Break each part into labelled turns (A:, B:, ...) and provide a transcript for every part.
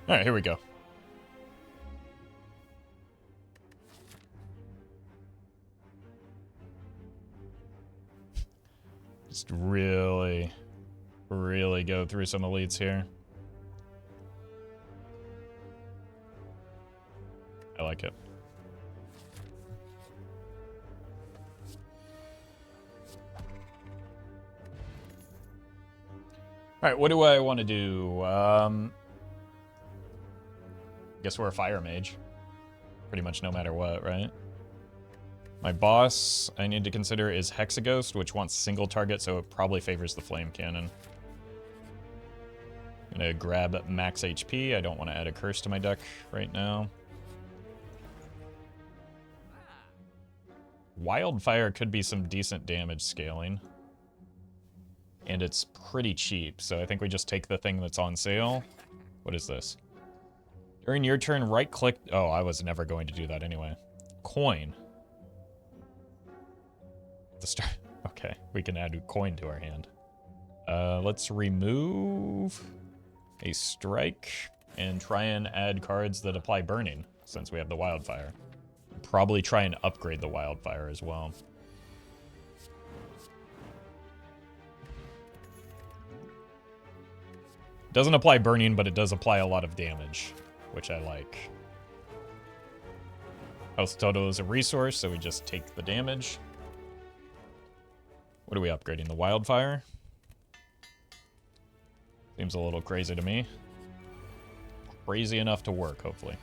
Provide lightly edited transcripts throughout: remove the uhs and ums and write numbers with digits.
A: All right, here we go. Just really go through some elites here. I like it. All right, what do I want to do? Guess we're a fire mage. Pretty much no matter what, right? My boss I need to consider is Hexaghost, which wants single target, so it probably favors the flame cannon. I'm gonna grab max HP. I don't want to add a curse to my deck right now. Wildfire could be some decent damage scaling. And it's pretty cheap, so I think we just take the thing that's on sale. What is this? During your turn, right-click... Oh, I was never going to do that anyway. Coin. The start... Okay, we can add a coin to our hand. Let's remove a strike and try and add cards that apply burning, since we have the wildfire. Probably try and upgrade the wildfire as well. Doesn't apply burning, but it does apply a lot of damage, which I like. Health total is a resource, so we just take the damage. What are we upgrading? The wildfire? Seems a little crazy to me. Crazy enough to work, hopefully.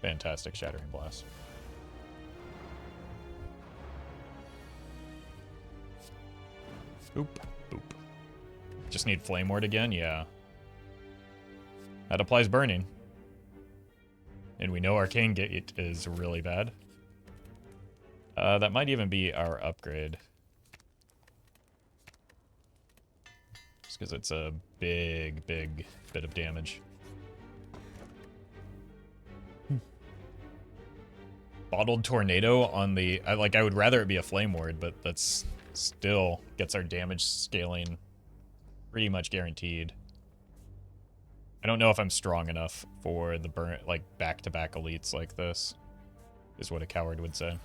A: Fantastic Shattering Blast. Boop, boop. Just need Flame Ward again? Yeah. That applies burning. And we know Arcane Gate is really bad. That might even be our upgrade. Just because it's a big bit of damage. Bottled Tornado on the... I would rather it be a Flame Ward, but that's still gets our damage scaling pretty much guaranteed. I don't know if I'm strong enough for the burn, like, back-to-back elites like this, is what a coward would say.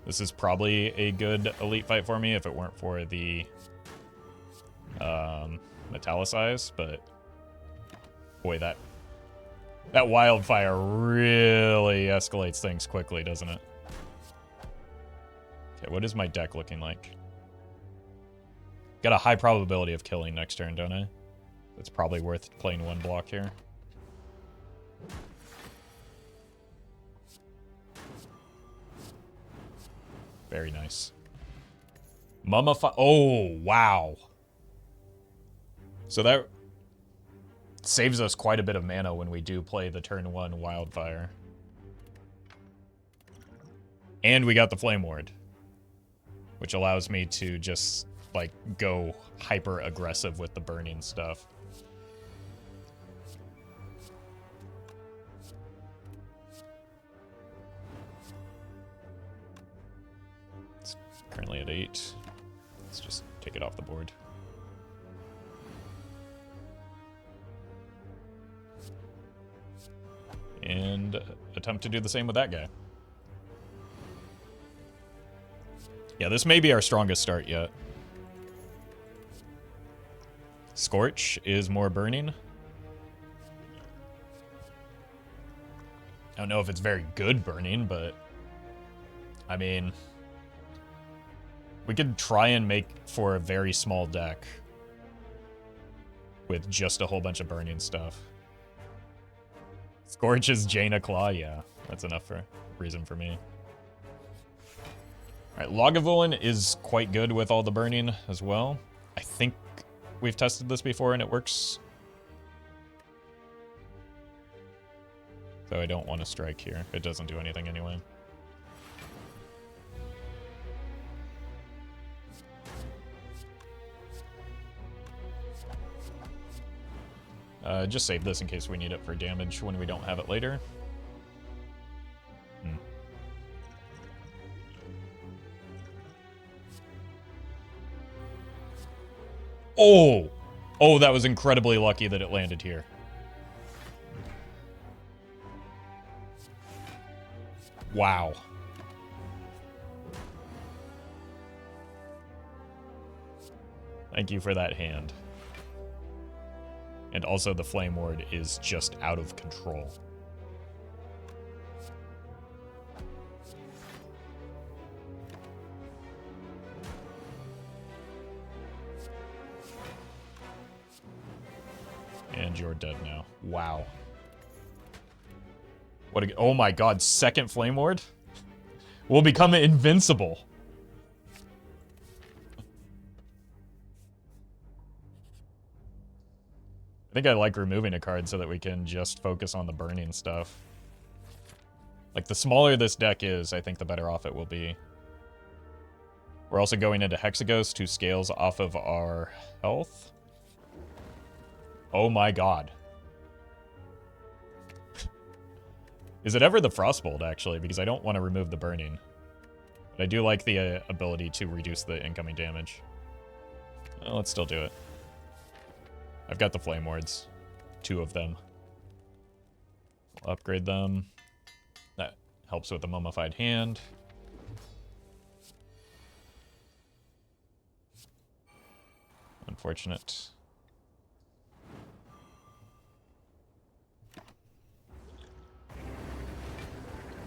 A: This is probably a good elite fight for me if it weren't for the Metallicize, but boy, that wildfire really escalates things quickly, doesn't it? Okay, what is my deck looking like? Got a high probability of killing next turn, don't I? It's probably worth playing one block here. Very nice. Mummify. Oh, wow. So that saves us quite a bit of mana when we do play the turn 1 wildfire. And we got the Flame Ward, which allows me to just, like, go hyper aggressive with the burning stuff. It's currently at 8. Let's just take it off the board. And attempt to do the same with that guy. Yeah, this may be our strongest start yet. Scorch is more burning. I don't know if it's very good burning, but I mean, we could try and make for a very small deck with just a whole bunch of burning stuff. Scorch is Jaina Claw, yeah, that's enough for reason for me. Alright, Lagavulin is quite good with all the burning as well. I think we've tested this before and it works. So I don't want to strike here. It doesn't do anything anyway. Just save this in case we need it for damage when we don't have it later. Oh! Oh, that was incredibly lucky that it landed here. Wow. Thank you for that hand. And also the Flame Ward is just out of control. And you're dead now. Wow. What a... Oh my god, second Flame Ward? We'll become invincible. I think I like removing a card so that we can just focus on the burning stuff. Like, the smaller this deck is, I think the better off it will be. We're also going into Hexaghost, who scales off of our health. Oh my god. Is it ever the Frostbolt, actually? Because I don't want to remove the burning. But I do like the ability to reduce the incoming damage. Well, let's still do it. I've got the Flame Wards. 2 of them. We'll upgrade them. That helps with the Mummified Hand. Unfortunate.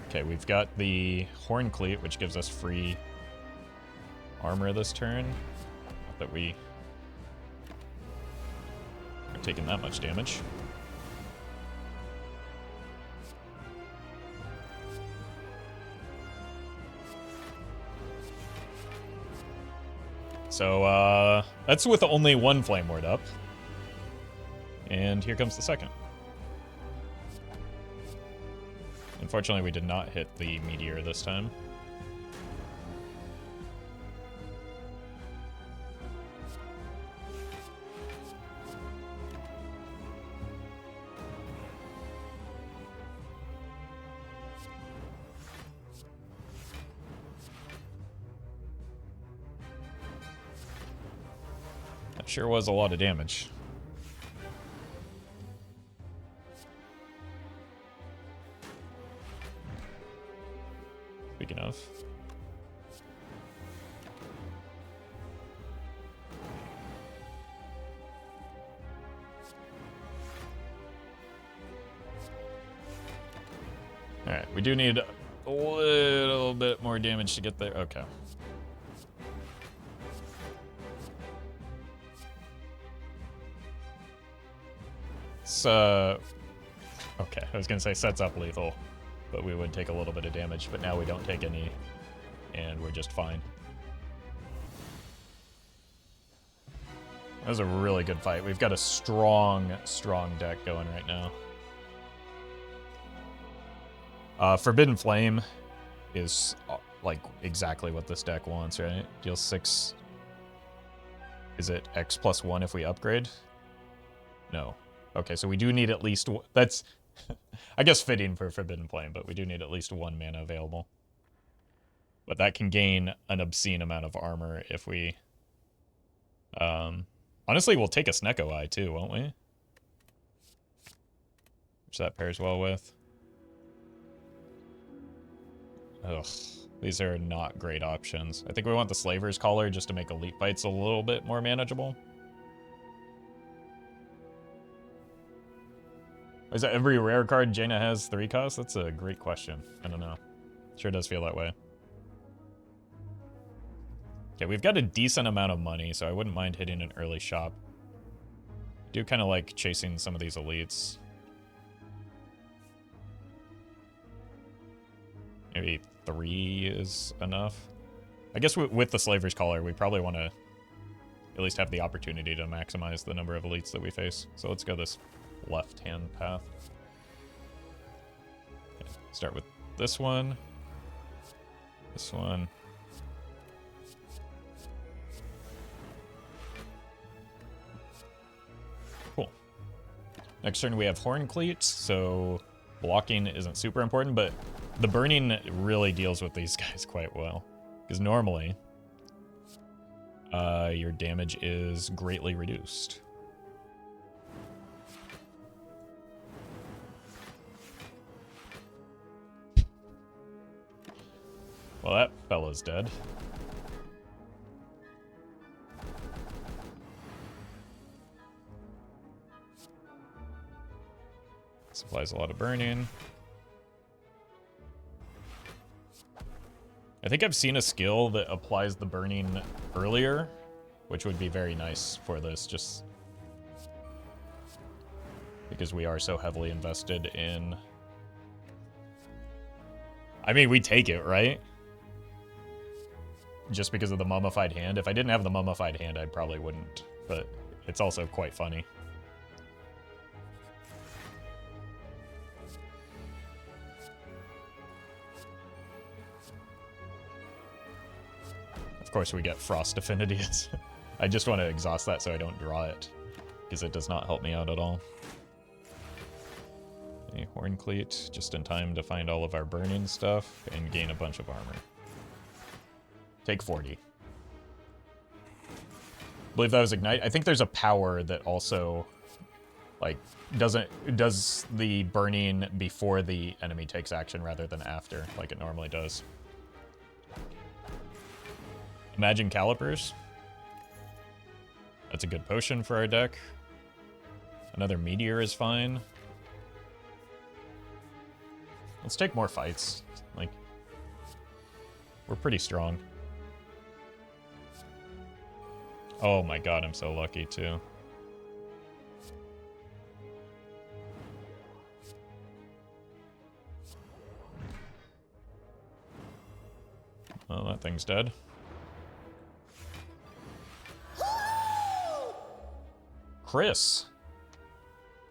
A: Okay, we've got the Horn Cleat, which gives us free armor this turn. Not that we are taking that much damage. So, that's with only one Flame Ward up. And here comes the second. Unfortunately, we did not hit the Meteor this time. That sure was a lot of damage. Speaking of. Alright, we do need a little bit more damage to get there. Okay. So, okay, I was gonna say sets up lethal, but we would take a little bit of damage, but now we don't take any, and we're just fine. That was a really good fight. We've got a strong, strong deck going right now. Forbidden Flame is like exactly what this deck wants, right? Deals 6. Is it X+1 if we upgrade? No. Okay, so we do need at least one. That's, I guess, fitting for Forbidden Flame, but we do need at least 1 mana available. But that can gain an obscene amount of armor if we... honestly, we'll take a Snecko Eye too, won't we? Which that pairs well with. Ugh, these are not great options. I think we want the Slaver's Collar just to make Elite Fights a little bit more manageable. Is that every rare card Jaina has 3 costs? That's a great question. I don't know. Sure does feel that way. Okay, we've got a decent amount of money, so I wouldn't mind hitting an early shop. I do kind of like chasing some of these elites. Maybe 3 is enough. I guess with the Slaver's Collar, we probably want to at least have the opportunity to maximize the number of elites that we face. So let's go this left-hand path. Okay, start with this one. This one. Cool. Next turn we have Horn Cleat, so blocking isn't super important, but the burning really deals with these guys quite well. Because normally, Your damage is greatly reduced. Well, that fella's dead. Supplies a lot of burning. I think I've seen a skill that applies the burning earlier, which would be very nice for this, just because we are so heavily invested in... I mean, we take it, right? Just because of the mummified hand. If I didn't have the mummified hand, I probably wouldn't, but it's also quite funny. Of course, we get Frost Affinities. I just want to exhaust that so I don't draw it, because it does not help me out at all. A Horn Cleat, just in time to find all of our burning stuff and gain a bunch of armor. Take 40. I believe that was Ignite. I think there's a power that also, like, does the burning before the enemy takes action rather than after, like it normally does. Imagine Calipers. That's a good potion for our deck. Another Meteor is fine. Let's take more fights. Like, we're pretty strong. Oh my god, I'm so lucky too. Well, that thing's dead. Chris,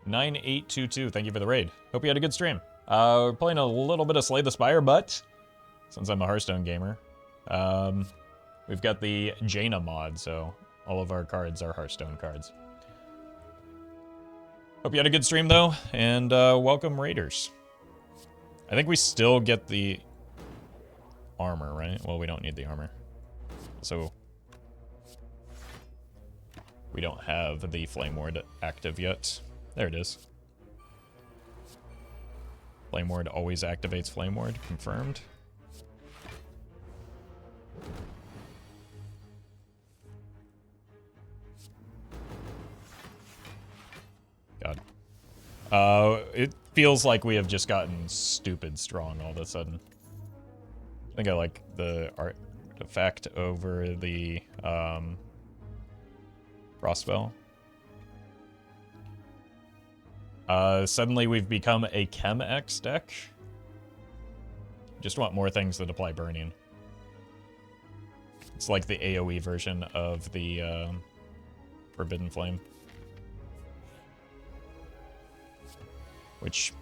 A: 9822, thank you for the raid. Hope you had a good stream. We're playing a little bit of Slay the Spire, but since I'm a Hearthstone gamer, we've got the Jaina mod, so all of our cards are Hearthstone cards. Hope you had a good stream, though, and welcome, Raiders. I think we still get the armor, right? Well, we don't need the armor. So we don't have the Flame Ward active yet. There it is. Flame Ward always activates Flame Ward. Confirmed. God. It feels like we have just gotten stupid strong all of a sudden. I think I like the artifact over the Frostspell. Suddenly we've become a Chem X deck. Just want more things that apply burning. It's like the AoE version of the Forbidden Flame. Which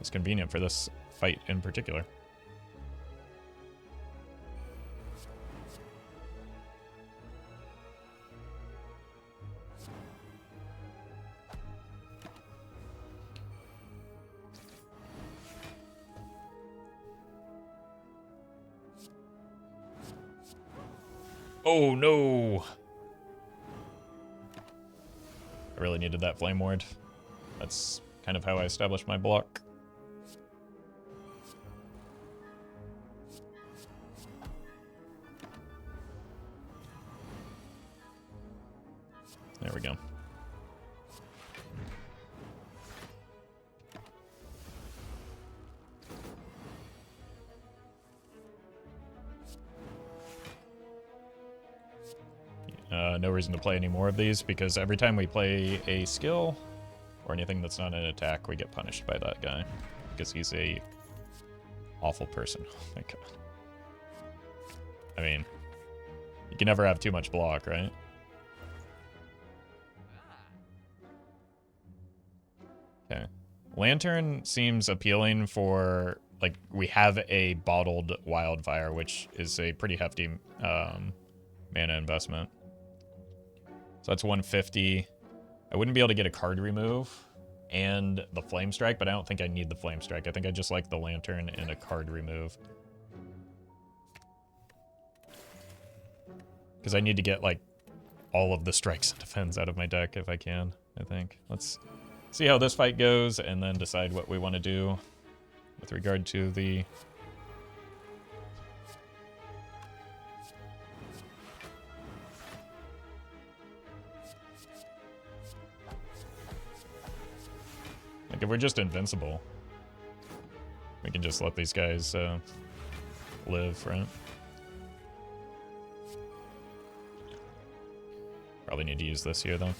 A: is convenient for this fight in particular. Oh no! I really needed that Flame Ward. That's kind of how I established my block. There we go. No reason to play any more of these, because every time we play a skill or anything that's not an attack, we get punished by that guy, because he's a awful person. Oh my god. I mean, you can never have too much block, right? Okay. Lantern seems appealing for, like, we have a bottled Wildfire, which is a pretty hefty mana investment. So that's 150. I wouldn't be able to get a card remove and the Flame Strike, but I don't think I need the Flame Strike. I think I just like the Lantern and a card remove. Because I need to get, like, all of the strikes and defends out of my deck if I can, I think. Let's see how this fight goes and then decide what we want to do with regard to the... Like, if we're just invincible, we can just let these guys live, right? Probably need to use this here, though,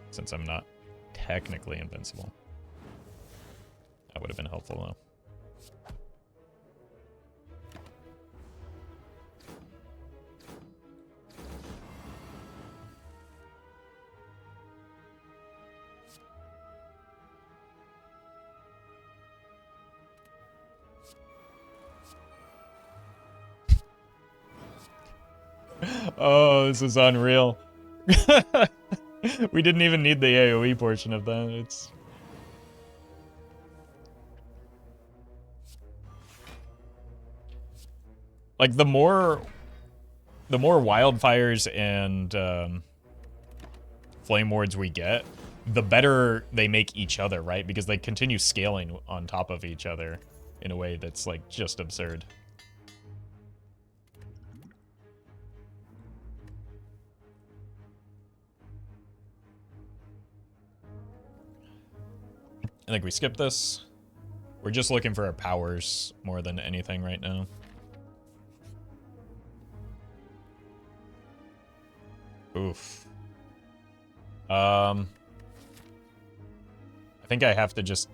A: since I'm not technically invincible. That would have been helpful, though. Oh, this is unreal. We didn't even need the AoE portion of that. It's... like, the more wildfires and flame wards we get, the better they make each other, right? Because they continue scaling on top of each other in a way that's, like, just absurd. I think we skip this. We're just looking for our powers more than anything right now. Oof. I think I have to just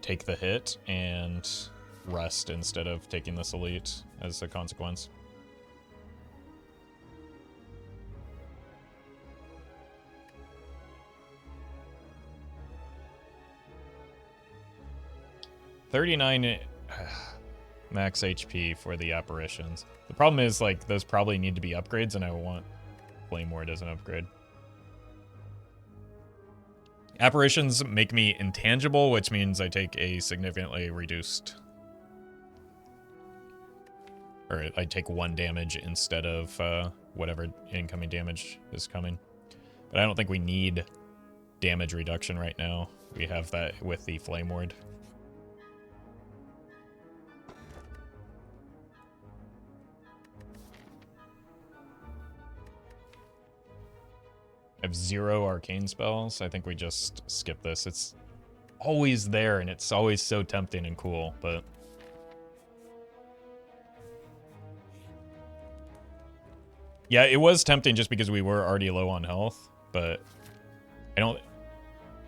A: take the hit and rest instead of taking this elite as a consequence. $39 max HP for the apparitions. The problem is, like, those probably need to be upgrades, and I want Flame Ward as an upgrade. Apparitions make me intangible, which means I take a significantly reduced... or I take 1 damage instead of whatever incoming damage is coming. But I don't think we need damage reduction right now. We have that with the Flame Ward. I have 0 arcane spells. I think we just skip this. It's always there, and it's always so tempting and cool, but... yeah, it was tempting just because we were already low on health, but I don't...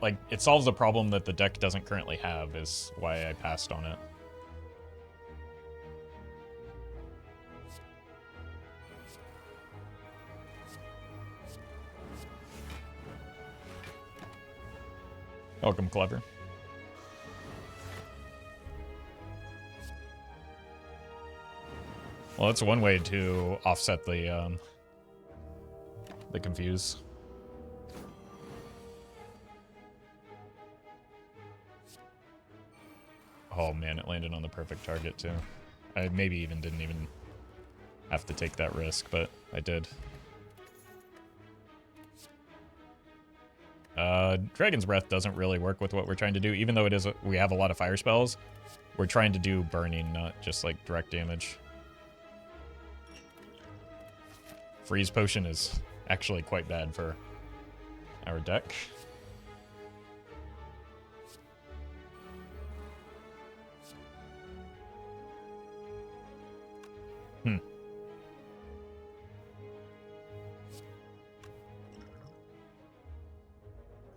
A: like, it solves a problem that the deck doesn't currently have, is why I passed on it. Welcome, Clever. Well, that's one way to offset the confuse. Oh man, it landed on the perfect target too. I maybe even didn't even have to take that risk, but I did. Dragon's Breath doesn't really work with what we're trying to do, even though it is we have a lot of fire spells. We're trying to do burning, not just like direct damage. Freeze Potion is actually quite bad for our deck.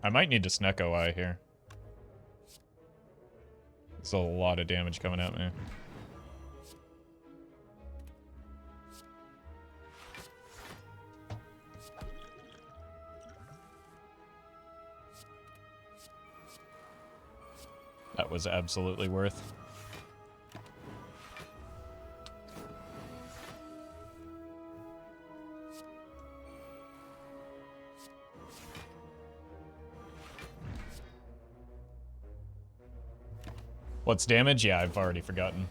A: I might need to Snecko Eye here. There's a lot of damage coming at me. That was absolutely worth. What's damage? Yeah, I've already forgotten.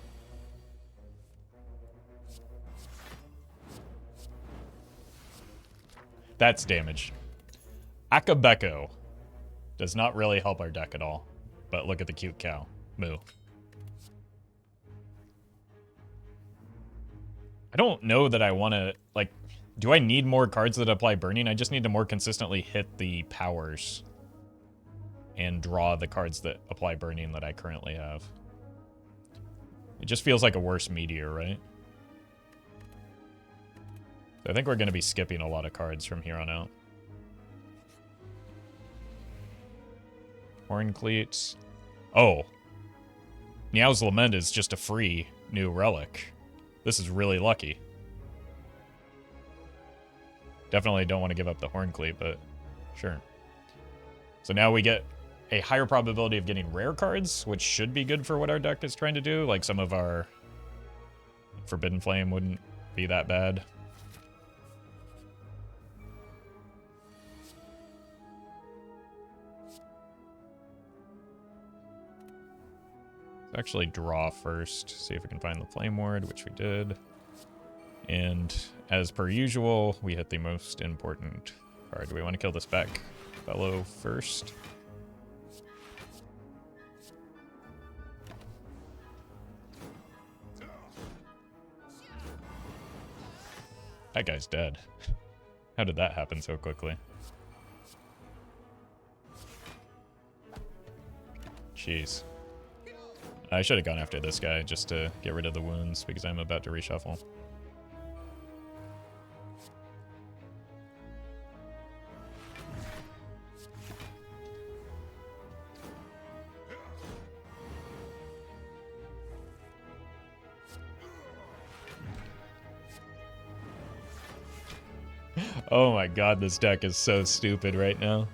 A: That's damage. Akabeko does not really help our deck at all. But look at the cute cow. Moo. I don't know that I want to, like, do I need more cards that apply burning? I just need to more consistently hit the powers and draw the cards that apply burning that I currently have. It just feels like a worse meteor, right? So I think we're going to be skipping a lot of cards from here on out. Horn Cleats. Oh. Meow's Lament is just a free new relic. This is really lucky. Definitely don't want to give up the Horn Cleat, but sure. So now we get a higher probability of getting rare cards, which should be good for what our deck is trying to do. Like some of our Forbidden Flame wouldn't be that bad. Let's actually draw first, see if we can find the Flame Ward, which we did. And as per usual, we hit the most important card. Do we want to kill this back fellow first? That guy's dead. How did that happen so quickly? Jeez. I should have gone after this guy just to get rid of the wounds because I'm about to reshuffle. Oh my god, this deck is so stupid right now.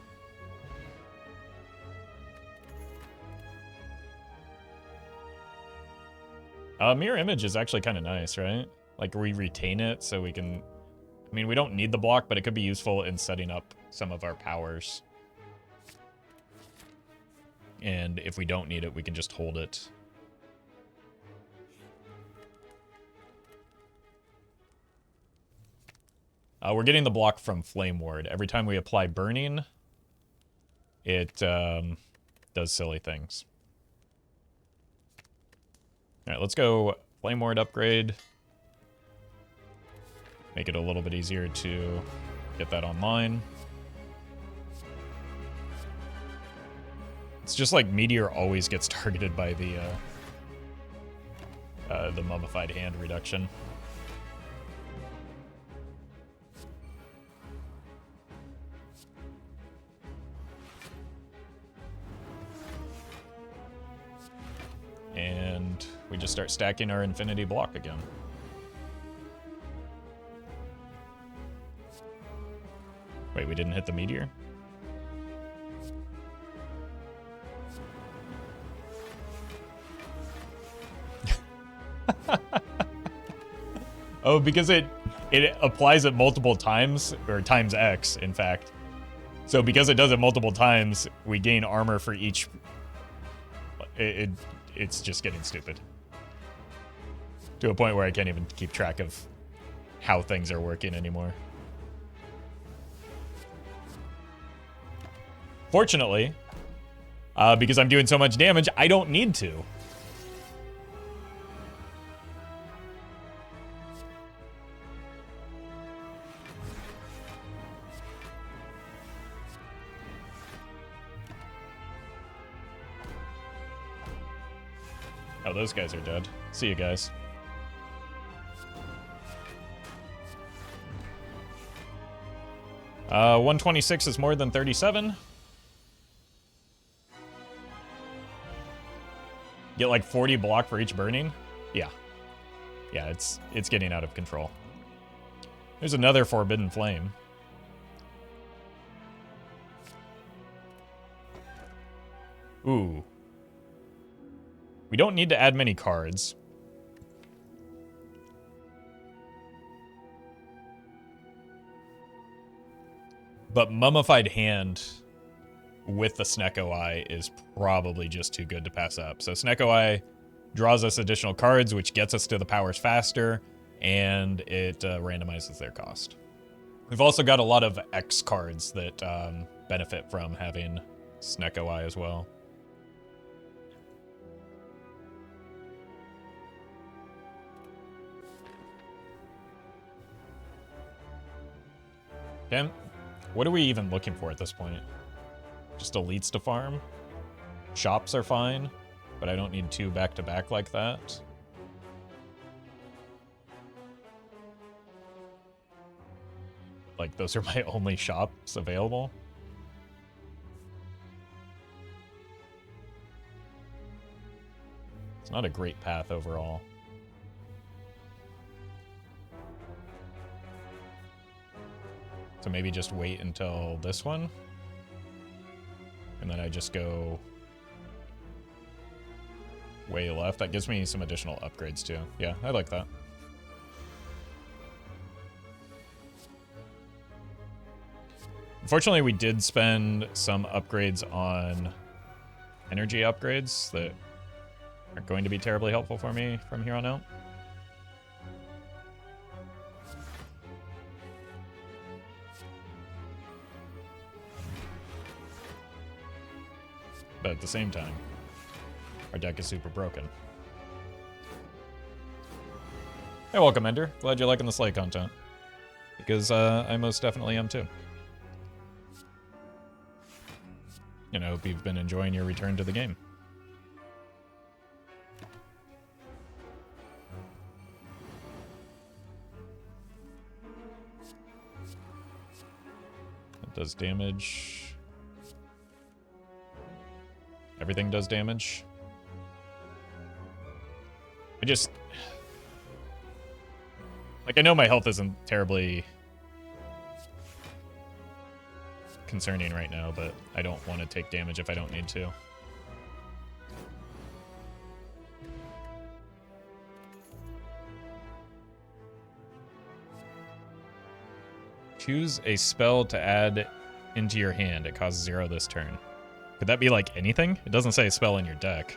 A: Mirror Image is actually kind of nice, right? Like, we retain it so we can... I mean, we don't need the block, but it could be useful in setting up some of our powers. And if we don't need it, we can just hold it. We're getting the block from Flame Ward. Every time we apply Burning, it does silly things. Alright, let's go Flame Ward upgrade. Make it a little bit easier to get that online. It's just like Meteor always gets targeted by the Mummified Hand reduction. And we just start stacking our Infinity block again. Wait, we didn't hit the meteor? Oh, because it applies it multiple times, or times X, in fact. So because it does it multiple times, we gain armor for each... It's just getting stupid. To a point where I can't even keep track of how things are working anymore. Fortunately, because I'm doing so much damage, I don't need to. Oh, those guys are dead. See you guys. Uh, 126 is more than 37. Get like 40 block for each burning? Yeah. Yeah, it's getting out of control. There's another Forbidden Flame. Ooh. We don't need to add many cards. But Mummified Hand with the Snecko Eye is probably just too good to pass up. So Snecko Eye draws us additional cards, which gets us to the powers faster, and it randomizes their cost. We've also got a lot of X cards that benefit from having Snecko Eye as well. Okay, what are we even looking for at this point? Just elites to farm? Shops are fine, but I don't need 2 back-to-back like that. Like, those are my only shops available. It's not a great path overall. So maybe just wait until this one. And then I just go way left. That gives me some additional upgrades too. Yeah, I like that. Unfortunately, we did spend some upgrades on energy upgrades that aren't going to be terribly helpful for me from here on out. But at the same time, our deck is super broken. Hey, welcome, Ender. Glad you're liking the Slay content. Because I most definitely am too. And I hope you've been enjoying your return to the game. It does damage. Everything does damage. I know my health isn't terribly concerning right now, but I don't want to take damage if I don't need to. Choose a spell to add into your hand. It costs 0 this turn. Could that be like anything? It doesn't say a spell in your deck.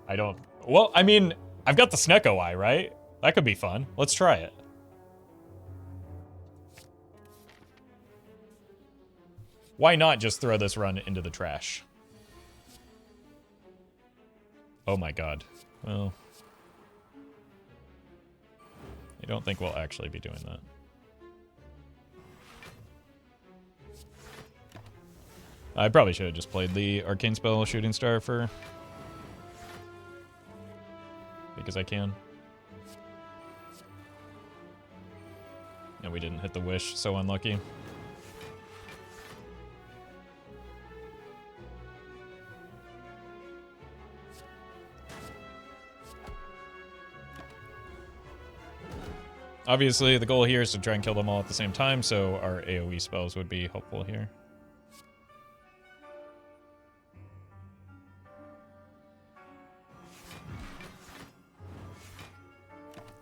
A: I don't... Well, I mean, I've got the Snecko Eye, right? That could be fun. Let's try it. Why not just throw this run into the trash? Oh my god. Well... I don't think we'll actually be doing that. I probably should have just played the Arcane Spell Shooting Star for... because I can. And we didn't hit the wish, so unlucky. Obviously, the goal here is to try and kill them all at the same time, so our AoE spells would be helpful here.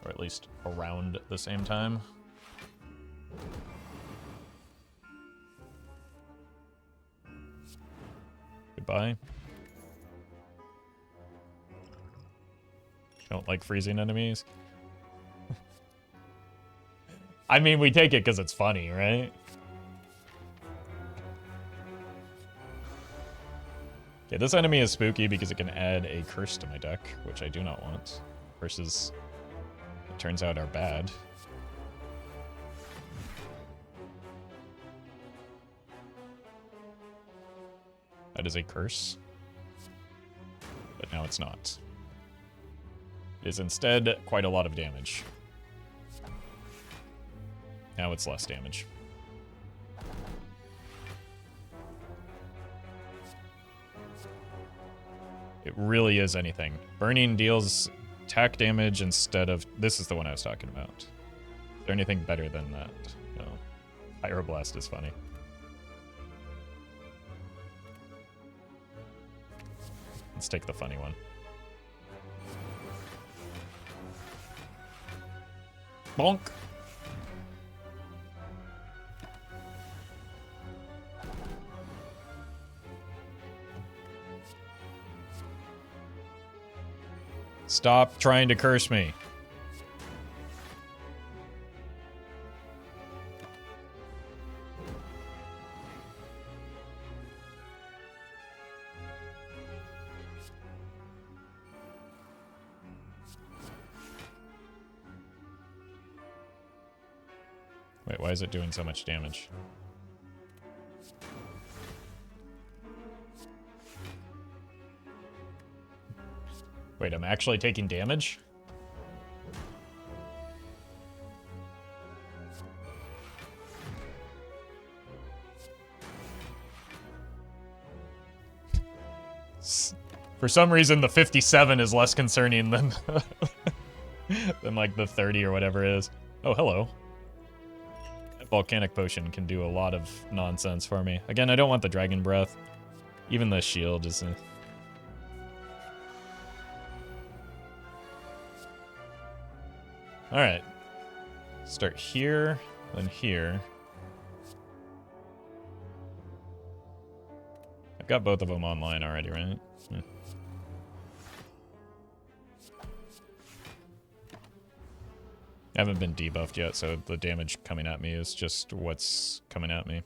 A: Or at least around the same time. Goodbye. Don't like freezing enemies. I mean, we take it because it's funny, right? Okay, this enemy is spooky because it can add a curse to my deck, which I do not want. Curses, it turns out, are bad. That is a curse. But now it's not. It is instead quite a lot of damage. Now it's less damage. It really is anything. Burning deals attack damage instead of... This is the one I was talking about. Is there anything better than that? No. Pyroblast is funny. Let's take the funny one. Bonk! Stop trying to curse me. why is it doing so much damage? Wait, I'm actually taking damage? For some reason, the 57 is less concerning than, than like the 30 or whatever it is. Oh, hello. That volcanic potion can do a lot of nonsense for me. Again, I don't want the dragon breath. Even the shield is... Alright. Start here, then here. I've got both of them online already, right? Hmm. I haven't been debuffed yet, so the damage coming at me is just what's coming at me.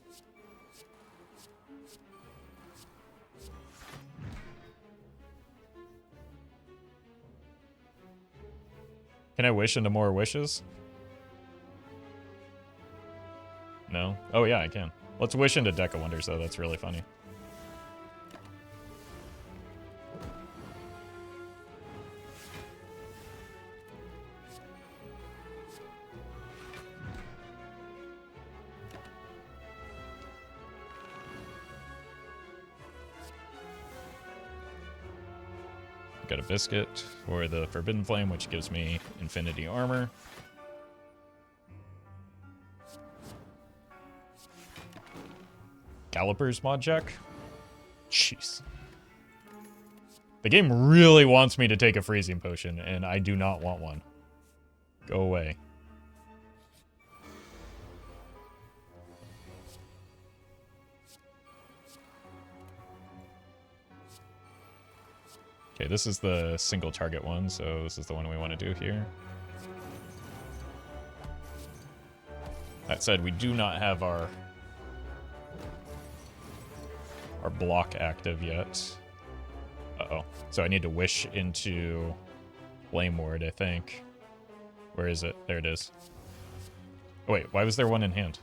A: Can I wish into more wishes? No? Oh yeah, I can. Let's wish into Deck of Wonders, though. That's really funny. Got a biscuit for the Forbidden Flame, which gives me infinity armor. Gallopers mod check? Jeez. The game really wants me to take a freezing potion, and I do not want one. Go away. Okay, this is the single target one, so this is the one we want to do here. That said, we do not have our block active yet. Uh-oh. So I need to wish into Flame Ward, I think. Where is it? There it is. Oh, wait, why was there one in hand?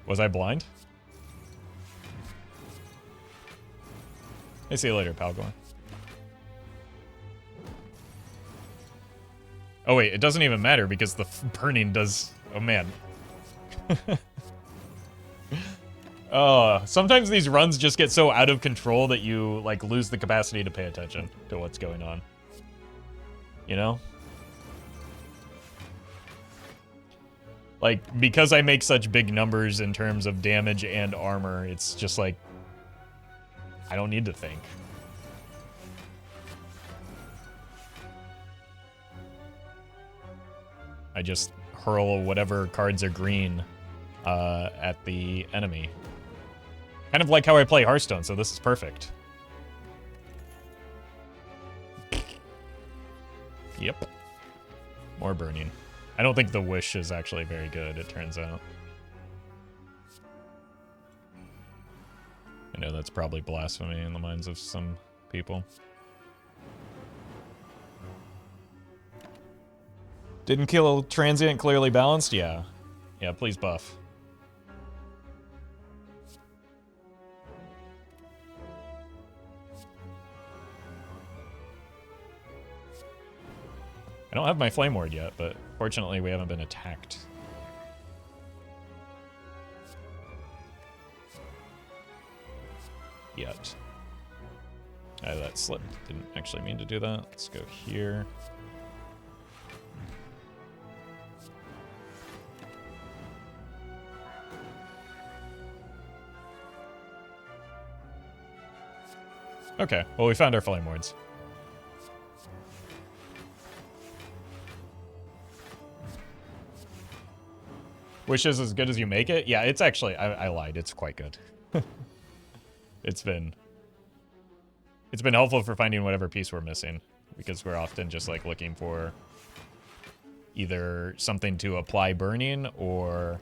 A: Was I blind? Hey, see you later, Palgor. Oh wait, it doesn't even matter because the burning does... Oh man. Sometimes these runs just get so out of control that you, like, lose the capacity to pay attention to what's going on. You know? Like, because I make such big numbers in terms of damage and armor, it's just like... I don't need to think. I just hurl whatever cards are green at the enemy. Kind of like how I play Hearthstone, so this is perfect. Yep. More burning. I don't think the wish is actually very good, it turns out. I know that's probably blasphemy in the minds of some people. Didn't kill transient, clearly balanced? Yeah. Yeah, please buff. I don't have my Flame Ward yet, but fortunately we haven't been attacked. Yet. That slipped. Didn't actually mean to do that. Let's go here. Okay, well we found our Flame Wards. Wish is as good as you make it? Yeah, it's actually, I lied, it's quite good. It's been helpful for finding whatever piece we're missing, because we're often just like looking for either something to apply burning or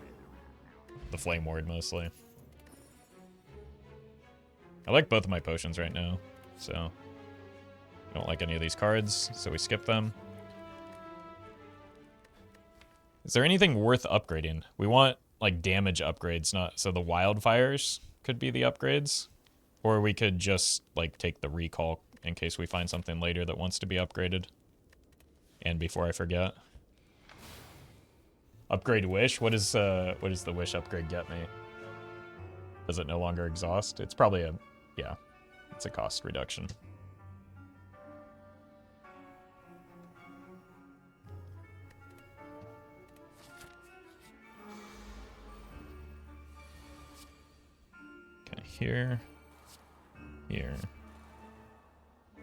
A: the Flame Ward mostly. I like both of my potions right now, so I don't like any of these cards, so we skip them. Is there anything worth upgrading? We want like damage upgrades, not so the wildfires could be the upgrades, or we could just like take the recall in case we find something later that wants to be upgraded. And before I forget, upgrade wish. What is the wish upgrade get me? Does it no longer exhaust? It's probably a, yeah, it's a cost reduction. Okay, here.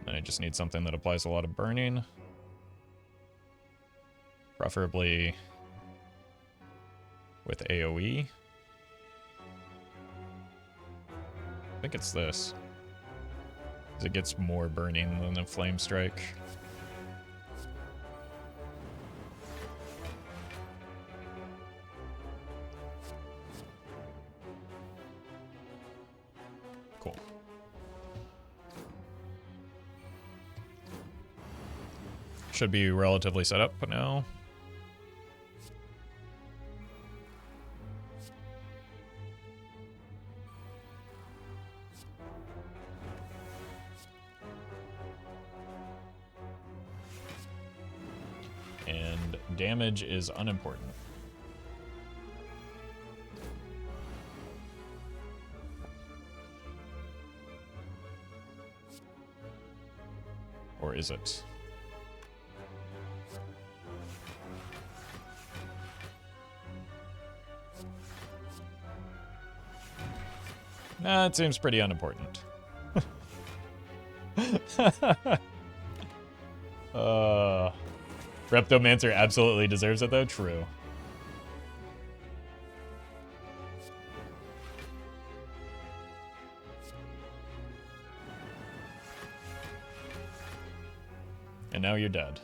A: Then I just need something that applies a lot of burning. Preferably with AoE. I think it's this. Because it gets more burning than a flame strike. Cool. Should be relatively set up now. And damage is unimportant. Or is it? Nah, it seems pretty unimportant. Reptomancer absolutely deserves it though, true. And now you're dead.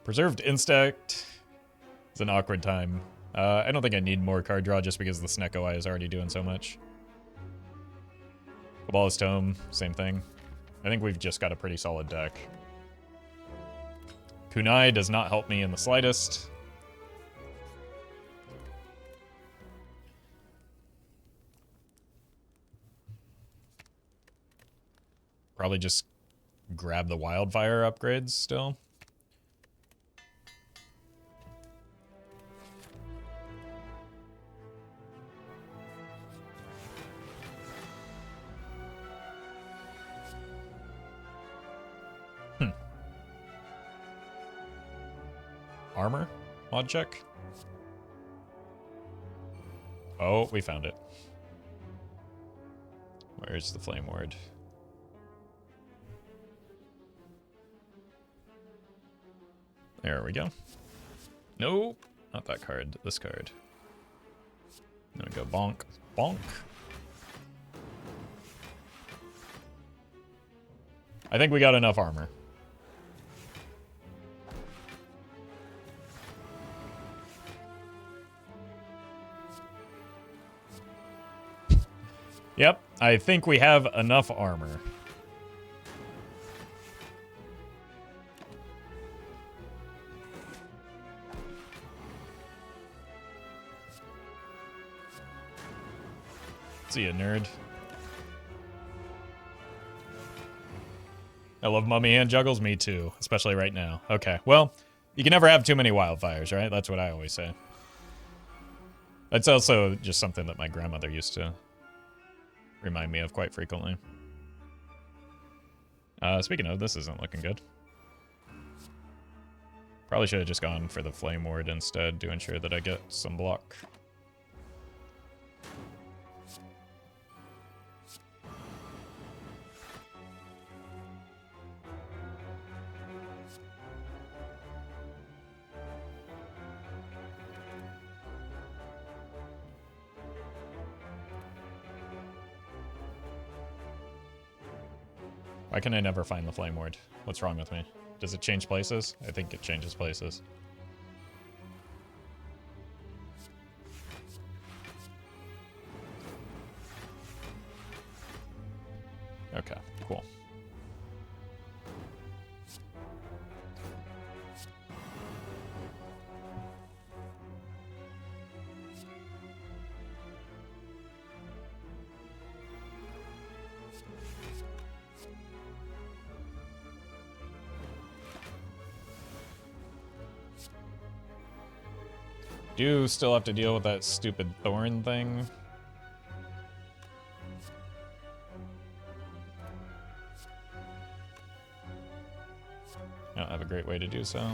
A: Preserved Instinct is an awkward time. I don't think I need more card draw just because the Snecko Eye is already doing so much. Cabalist Tome, same thing. I think we've just got a pretty solid deck. Kunai does not help me in the slightest. Probably just grab the wildfire upgrades still. Armor? Mod check? Oh, we found it. Where's the Flame Ward? There we go. Nope, not that card. This card. Then we go bonk, bonk. I think we got enough armor. Yep, I think we have enough armor. See ya, nerd. I love Mummy Hand Juggles, me too, especially right now. Okay, well, you can never have too many wildfires, right? That's what I always say. That's also just something that my grandmother used to remind me of quite frequently. Speaking of, this isn't looking good. Probably should have just gone for the Flame Ward instead to ensure that I get some block. Why can I never find the Flame Ward? What's wrong with me? Does it change places? I think it changes places. Okay, cool. Do still have to deal with that stupid thorn thing. I don't have a great way to do so.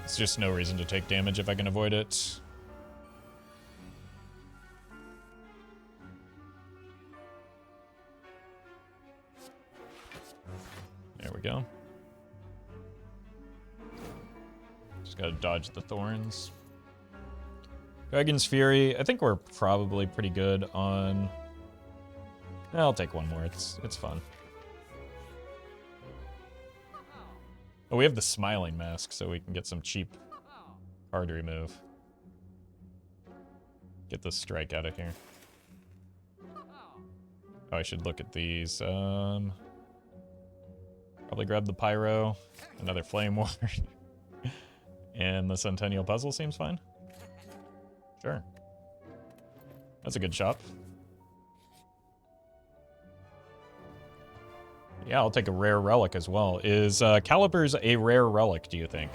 A: It's just no reason to take damage if I can avoid it. There we go. Just gotta dodge the thorns. Dragon's Fury. I think we're probably pretty good on... I'll take one more. It's fun. Oh, we have the Smiling Mask, so we can get some cheap card remove. Get the strike out of here. Oh, I should look at these. Probably grab the Pyro, another Flame Ward, and the Centennial Puzzle seems fine. Sure. That's a good shop. Yeah, I'll take a rare relic as well. Is Calipers a rare relic, do you think?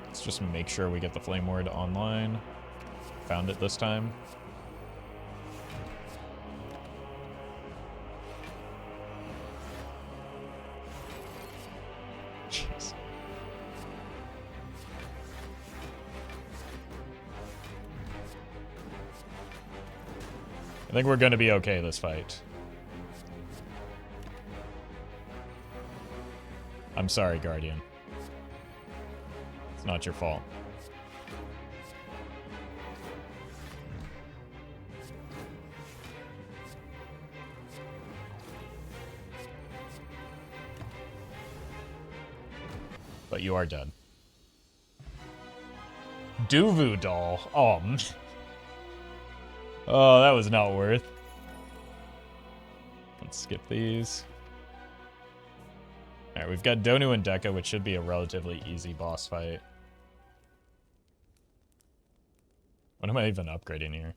A: Let's just make sure we get the Flame Ward online. Found it this time. Jeez. I think we're going to be okay this fight. I'm sorry, Guardian. It's not your fault. But you are dead. Duvu doll. Oh, man. Oh, that was not worth. Let's skip these. Alright, we've got Donu and Deka, which should be a relatively easy boss fight. What am I even upgrading here?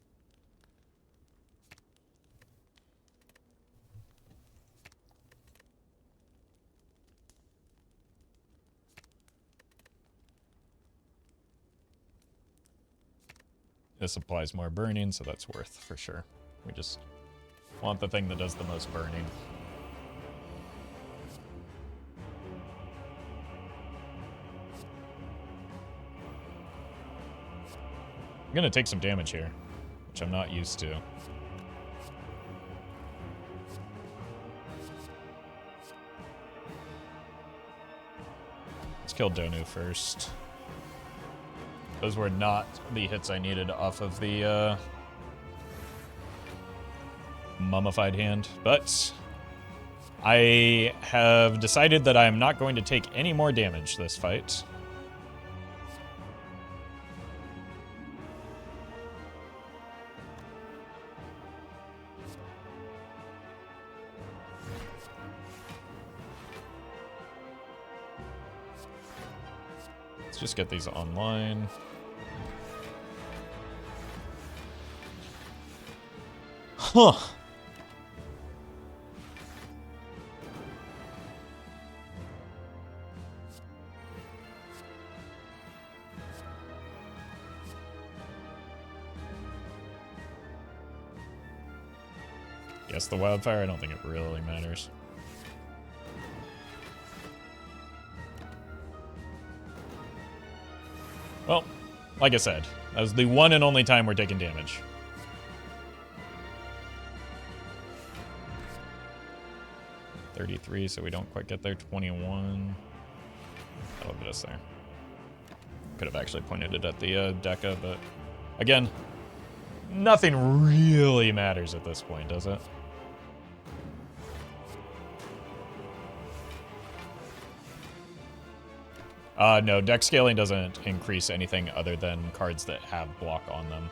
A: This applies more burning, so that's worth for sure. We just want the thing that does the most burning. I'm gonna take some damage here, which I'm not used to. Let's kill Donu first. Those were not the hits I needed off of the mummified hand, but I have decided that I am not going to take any more damage this fight. Let's just get these online. Huh. Yes, the wildfire, I don't think it really matters. Well, like I said, that was the one and only time we're taking damage. $33, so we don't quite get there. 21. That'll get us there. Could have actually pointed it at the Deka, but again, nothing really matters at this point, does it? No, deck scaling doesn't increase anything other than cards that have block on them.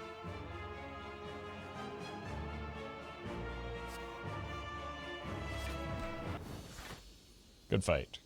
A: Good fight.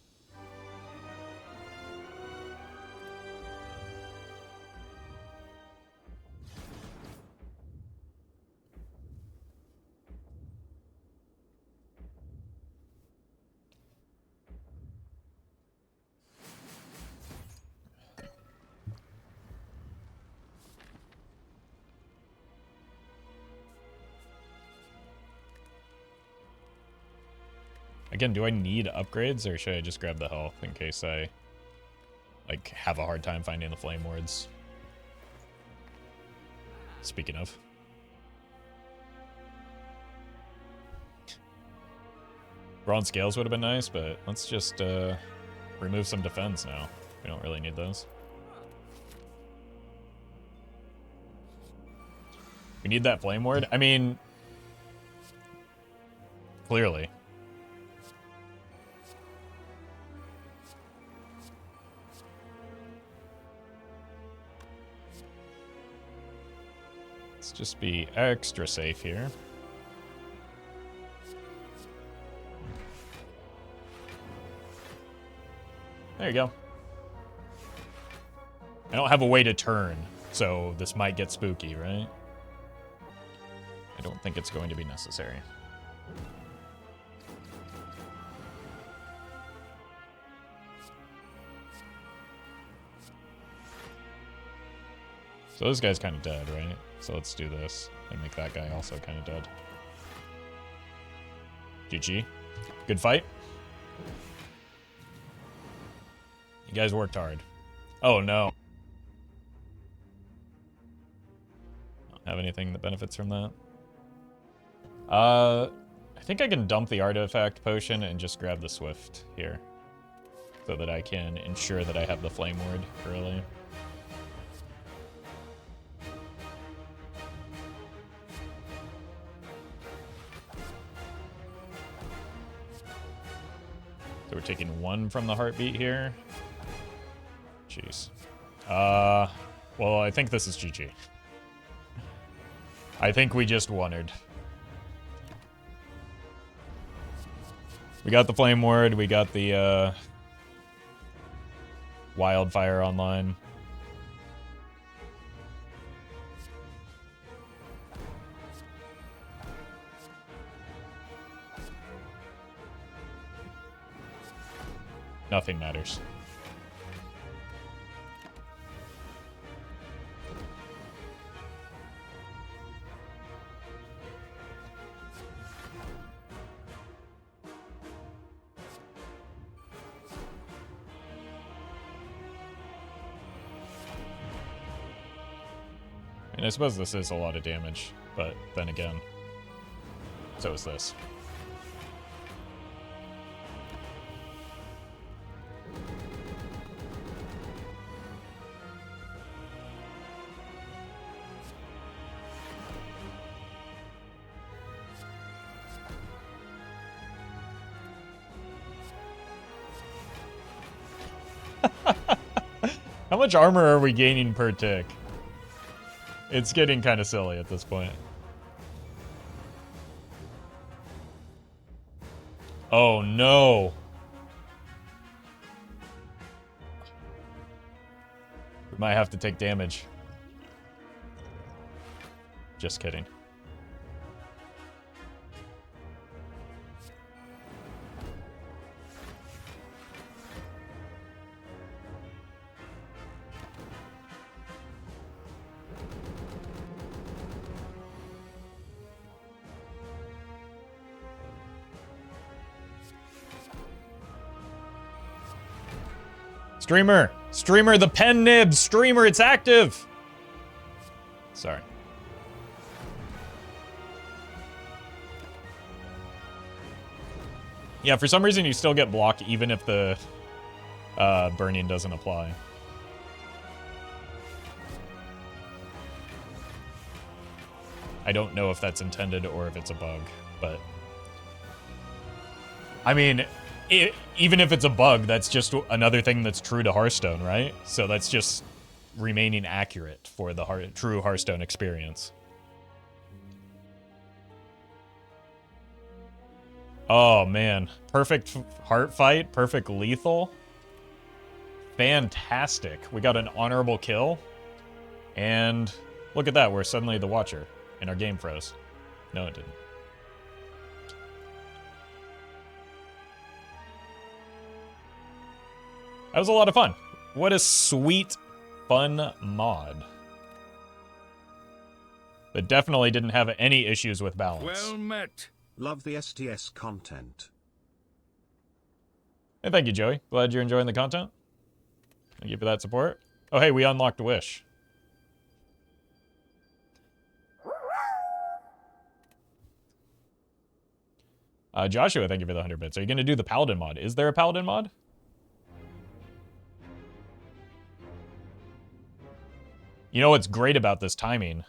A: Again, do I need upgrades, or should I just grab the health in case I, like, have a hard time finding the flame wards? Speaking of. Bronze scales would have been nice, but let's just remove some defense now. We don't really need those. We need that flame ward? I mean, clearly. Let's just be extra safe here. There you go. I don't have a way to turn, so this might get spooky, right? I don't think it's going to be necessary. So this guy's kind of dead, right? So let's do this and make that guy also kind of dead. GG. Good fight. You guys worked hard. Oh, no. Don't have anything that benefits from that. I think I can dump the artifact potion and just grab the swift here, so that I can ensure that I have the flame ward early. So we're taking 1 from the heartbeat here. Jeez. Well, I think this is GG. I think we just wonnered. We got the flame ward, we got the wildfire online. Nothing matters. I suppose this is a lot of damage, but then again, so is this. How much armor are we gaining per tick? It's getting kind of silly at this point. Oh no. We might have to take damage. Just kidding. Streamer! Streamer, the pen nibs! Streamer, it's active! Sorry. Yeah, for some reason you still get blocked even if the burning doesn't apply. I don't know if that's intended or if it's a bug, but... I mean... even if it's a bug, that's just another thing that's true to Hearthstone, right? So that's just remaining accurate for the true Hearthstone experience. Oh, man. Perfect heart fight. Perfect lethal. Fantastic. We got an honorable kill. And look at that. We're suddenly the Watcher. And our game froze. No, it didn't. That was a lot of fun. What a sweet, fun mod. That definitely didn't have any issues with balance.
B: Well met.
C: Love the STS content.
A: Hey, thank you, Joey. Glad you're enjoying the content. Thank you for that support. Oh, hey, we unlocked Wish. Joshua, thank you for the 100 bits. Are you going to do the Paladin mod? Is there a Paladin mod? You know what's great about this timing